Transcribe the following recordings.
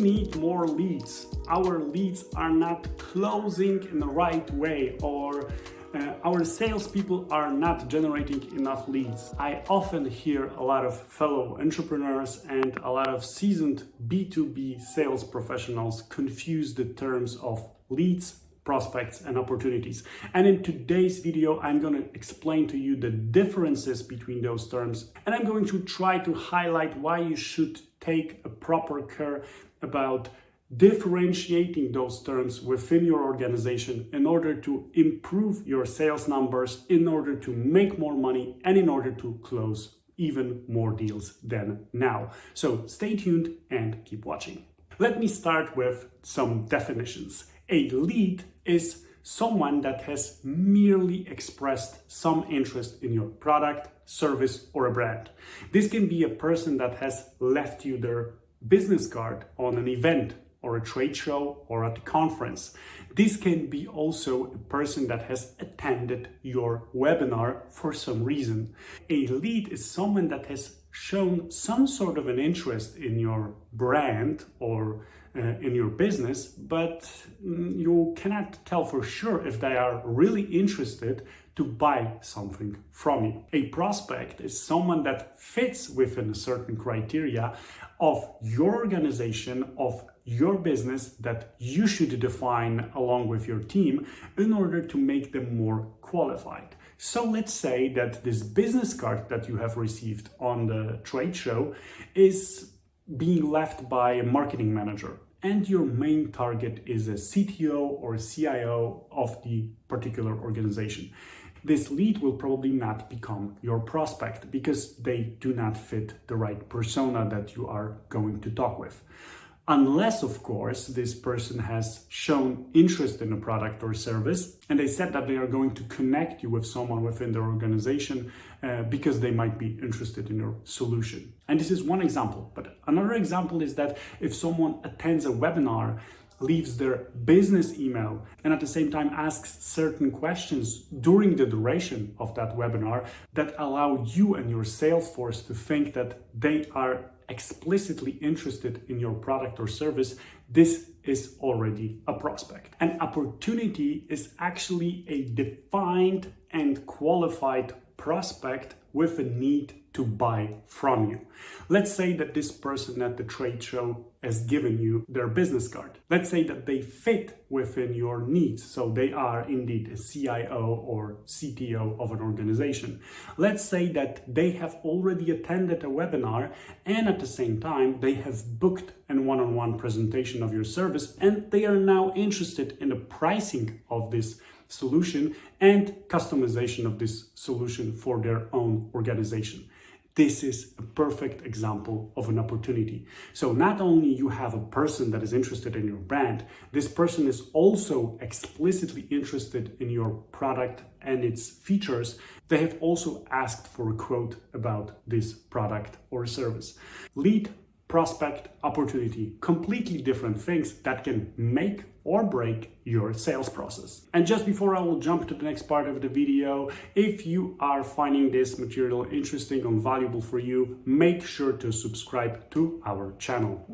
need more leads. Our leads are not closing in the right way, or our salespeople are not generating enough leads. I often hear a lot of fellow entrepreneurs and a lot of seasoned B2B sales professionals confuse the terms of leads, prospects, and opportunities. And in today's video, I'm going to explain to you the differences between those terms. And I'm going to try to highlight why you should take a proper care about differentiating those terms within your organization in order to improve your sales numbers, in order to make more money, and in order to close even more deals than now. So stay tuned and keep watching. Let me start with some definitions. A lead is someone that has merely expressed some interest in your product, service, or a brand. This can be a person that has left you their business card on an event or a trade show or at a conference. This can be also a person that has attended your webinar for some reason. A lead is someone that has shown some sort of an interest in your brand or in your business, but you cannot tell for sure if they are really interested to buy something from you. A prospect is someone that fits within a certain criteria of your organization, of your business that you should define along with your team in order to make them more qualified. So let's say that this business card that you have received on the trade show is being left by a marketing manager, and your main target is a CTO or CIO of the particular organization. This lead will probably not become your prospect because they do not fit the right persona that you are going to talk with. Unless, of course, this person has shown interest in a product or service and they said that they are going to connect you with someone within their organization because they might be interested in your solution. And this is one example. But another example is that if someone attends a webinar, leaves their business email, and at the same time asks certain questions during the duration of that webinar that allow you and your sales force to think that they are explicitly interested in your product or service, this is already a prospect. An opportunity is actually a defined and qualified prospect with a need to buy from you. Let's say that this person at the trade show has given you their business card. Let's say that they fit within your needs. So they are indeed a CIO or CTO of an organization. Let's say that they have already attended a webinar and at the same time they have booked a one-on-one presentation of your service and they are now interested in the pricing of this solution and customization of this solution for their own organization. This is a perfect example of an opportunity. So not only you have a person that is interested in your brand, this person is also explicitly interested in your product and its features. They have also asked for a quote about this product or service. Lead, prospect, opportunity, completely different things that can make or break your sales process. And just before I will jump to the next part of the video, if you are finding this material interesting and valuable for you, make sure to subscribe to our channel.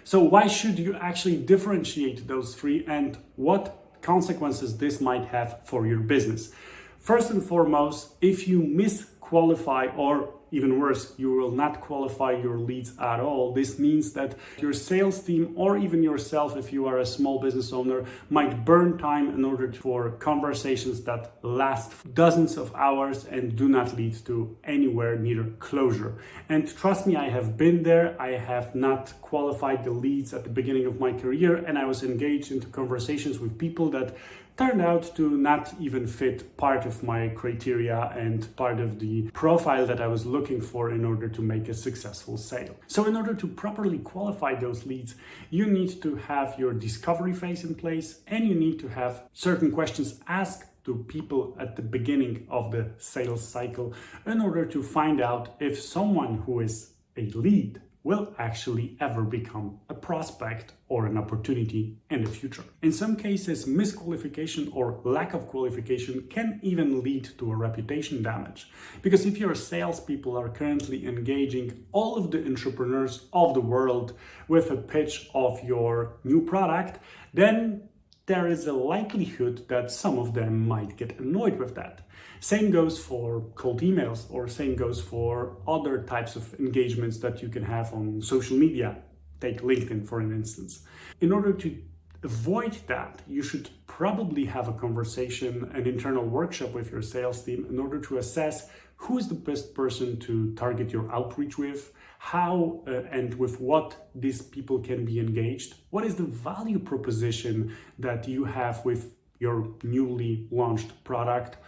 So why should you actually differentiate those three and what consequences this might have for your business? First and foremost, if you misqualify or even worse, you will not qualify your leads at all. This means that your sales team or even yourself, if you are a small business owner, might burn time in order for conversations that last dozens of hours and do not lead to anywhere near closure. And trust me, I have been there. I have not qualified the leads at the beginning of my career, and I was engaged into conversations with people that turned out to not even fit part of my criteria and part of the profile that I was looking for in order to make a successful sale. So in order to properly qualify those leads, you need to have your discovery phase in place and you need to have certain questions asked to people at the beginning of the sales cycle in order to find out if someone who is a lead will actually ever become a prospect or an opportunity in the future. In some cases, misqualification or lack of qualification can even lead to a reputation damage. Because if your salespeople are currently engaging all of the entrepreneurs of the world with a pitch of your new product, then there is a likelihood that some of them might get annoyed with that. Same goes for cold emails, or same goes for other types of engagements that you can have on social media. Take LinkedIn for an instance. In order to avoid that, you should probably have a conversation, an internal workshop with your sales team in order to assess who is the best person to target your outreach with, how and with what these people can be engaged, what is the value proposition that you have with your newly launched product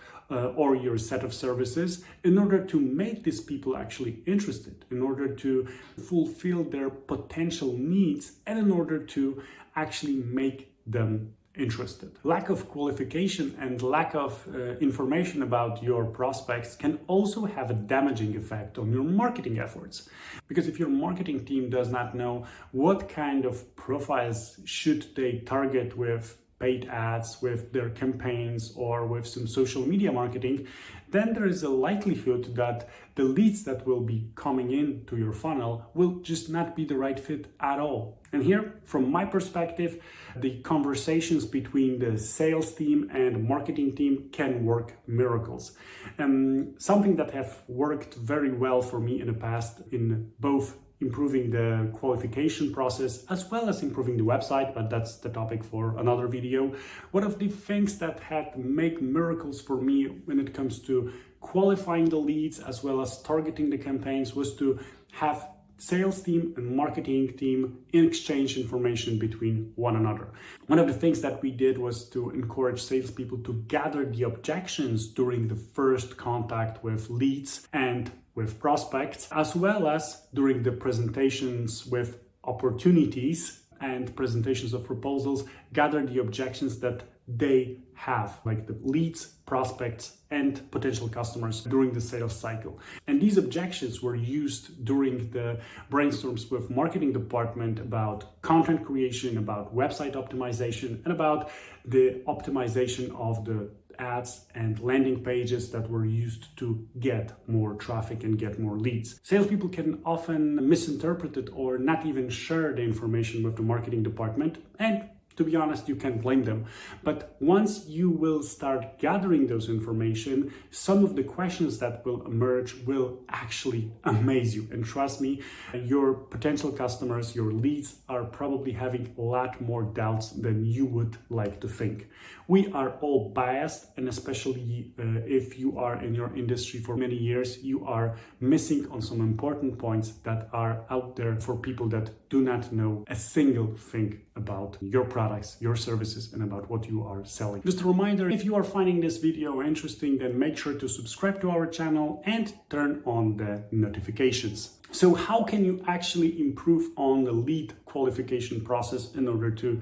or your set of services, in order to make these people actually interested, in order to fulfill their potential needs, and in order to actually make them interested. Lack of qualification and lack of information about your prospects can also have a damaging effect on your marketing efforts. Because if your marketing team does not know what kind of profiles should they target with paid ads, with their campaigns, or with some social media marketing, then there is a likelihood that the leads that will be coming in to your funnel will just not be the right fit at all. And here, from my perspective, the conversations between the sales team and marketing team can work miracles. Something that have worked very well for me in the past in both improving the qualification process as well as improving the website, but that's the topic for another video. One of the things that had make miracles for me when it comes to qualifying the leads as well as targeting the campaigns was to have sales team and marketing team exchange information between one another. One of the things that we did was to encourage salespeople to gather the objections during the first contact with leads and with prospects, as well as during the presentations with opportunities and presentations of proposals, gather the objections that they have, like the leads, prospects, and potential customers during the sales cycle. And these objections were used during the brainstorms with marketing department about content creation, about website optimization, and about the optimization of the ads and landing pages that were used to get more traffic and get more leads. Salespeople can often misinterpret it or not even share the information with the marketing department, and to be honest, you can't blame them. But once you will start gathering those information, some of the questions that will emerge will actually amaze you. And trust me, your potential customers, your leads are probably having a lot more doubts than you would like to think. We are all biased, and especially if you are in your industry for many years, you are missing on some important points that are out there for people that do not know a single thing about your products, your services, and about what you are selling. Just a reminder, if you are finding this video interesting, then make sure to subscribe to our channel and turn on the notifications. So how can you actually improve on the lead qualification process in order to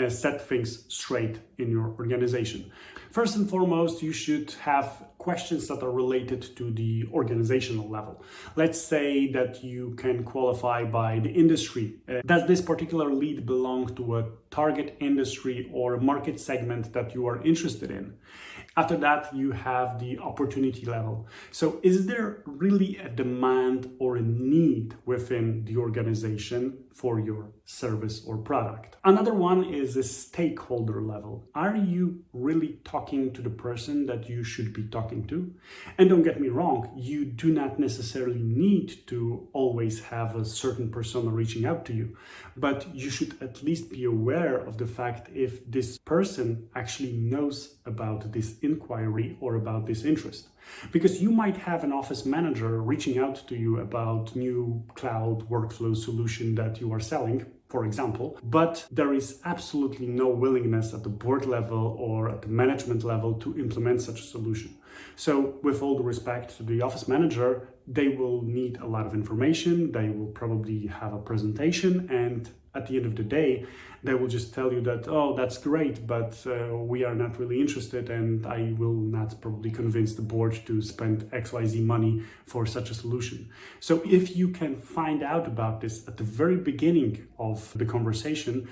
set things straight in your organization? First and foremost, you should have questions that are related to the organizational level. Let's say that you can qualify by the industry. Does this particular lead belong to a target industry or a market segment that you are interested in? After that, you have the opportunity level. So is there really a demand or a need within the organization for your service or product? Another one is a stakeholder level. Are you really talking to the person that you should be talking to? And don't get me wrong, you do not necessarily need to always have a certain persona reaching out to you, but you should at least be aware of the fact if this person actually knows about this inquiry or about this interest. Because you might have an office manager reaching out to you about new cloud workflow solution that you are selling, for example, but there is absolutely no willingness at the board level or at the management level to implement such a solution. So with all due respect to the office manager, they will need a lot of information, they will probably have a presentation, and at the end of the day, they will just tell you that, oh, that's great, but we are not really interested, and I will not probably convince the board to spend XYZ money for such a solution. So if you can find out about this at the very beginning of the conversation,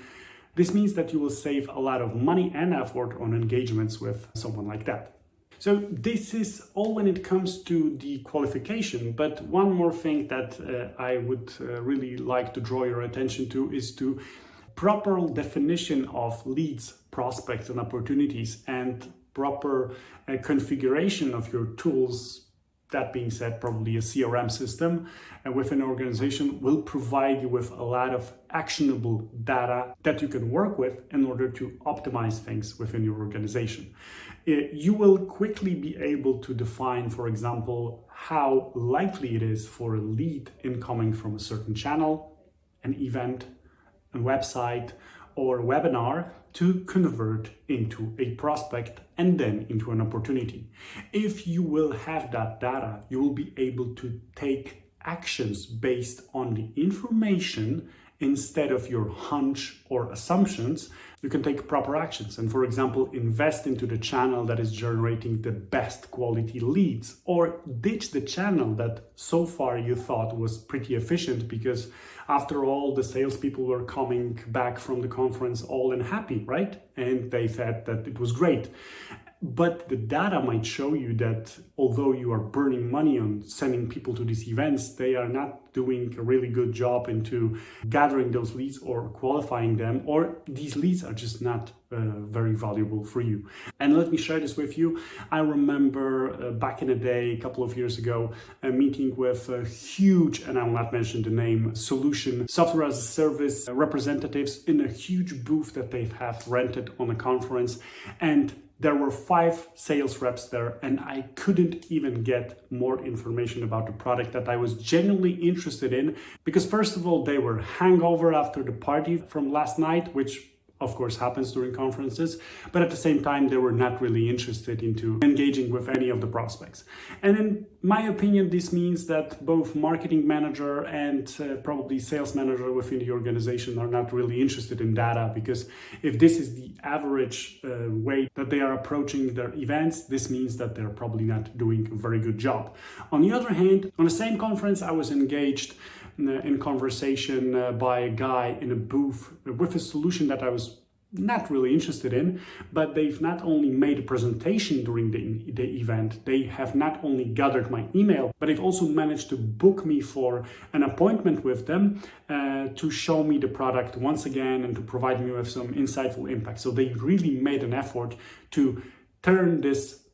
this means that you will save a lot of money and effort on engagements with someone like that. So this is all when it comes to the qualification, but one more thing that I would really like to draw your attention to is to proper definition of leads, prospects and opportunities, and proper configuration of your tools. That being said, probably a CRM system within an organization will provide you with a lot of actionable data that you can work with in order to optimize things within your organization. You will quickly be able to define, for example, how likely it is for a lead incoming from a certain channel, an event, a website, or webinar to convert into a prospect and then into an opportunity. If you will have that data, you will be able to take actions based on the information instead of your hunch or assumptions. You can take proper actions and, for example, invest into the channel that is generating the best quality leads, or ditch the channel that so far you thought was pretty efficient because after all, the salespeople were coming back from the conference all unhappy, right? And they said that it was great. But the data might show you that although you are burning money on sending people to these events, they are not doing a really good job into gathering those leads or qualifying them, or these leads are just not very valuable for you. And let me share this with you. I remember back in the day, a couple of years ago, a meeting with a huge, and I will not mention the name, solution, software as a service representatives in a huge booth that they have rented on a conference. And there were 5 sales reps there, and I couldn't even get more information about the product that I was genuinely interested in, because first of all, they were hangover after the party from last night, which of course happens during conferences, but at the same time, they were not really interested into engaging with any of the prospects. And in my opinion, this means that both marketing manager and probably sales manager within the organization are not really interested in data, because if this is the average way that they are approaching their events, this means that they're probably not doing a very good job. On the other hand, on the same conference, I was engaged in conversation by a guy in a booth with a solution that I was not really interested in, but they've not only made a presentation during the event, they have not only gathered my email, but they've also managed to book me for an appointment with them to show me the product once again and to provide me with some insightful impact. So they really made an effort to turn this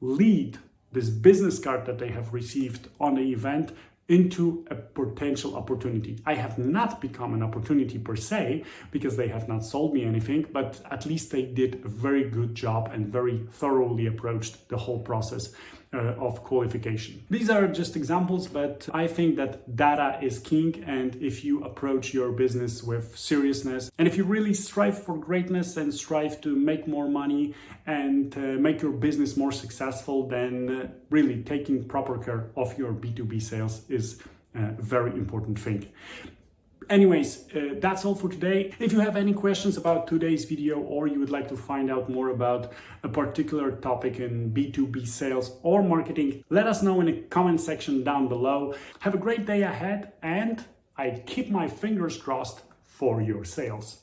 lead, this business card that they have received on the event, into a potential opportunity. I have not become an opportunity per se, because they have not sold me anything, but at least they did a very good job and very thoroughly approached the whole process of qualification. These are just examples, but I think that data is king, and if you approach your business with seriousness, and if you really strive for greatness and strive to make more money and make your business more successful, then really taking proper care of your B2B sales is a very important thing. Anyways, that's all for today. If you have any questions about today's video, or you would like to find out more about a particular topic in B2B sales or marketing, let us know in the comment section down below. Have a great day ahead, and I keep my fingers crossed for your sales.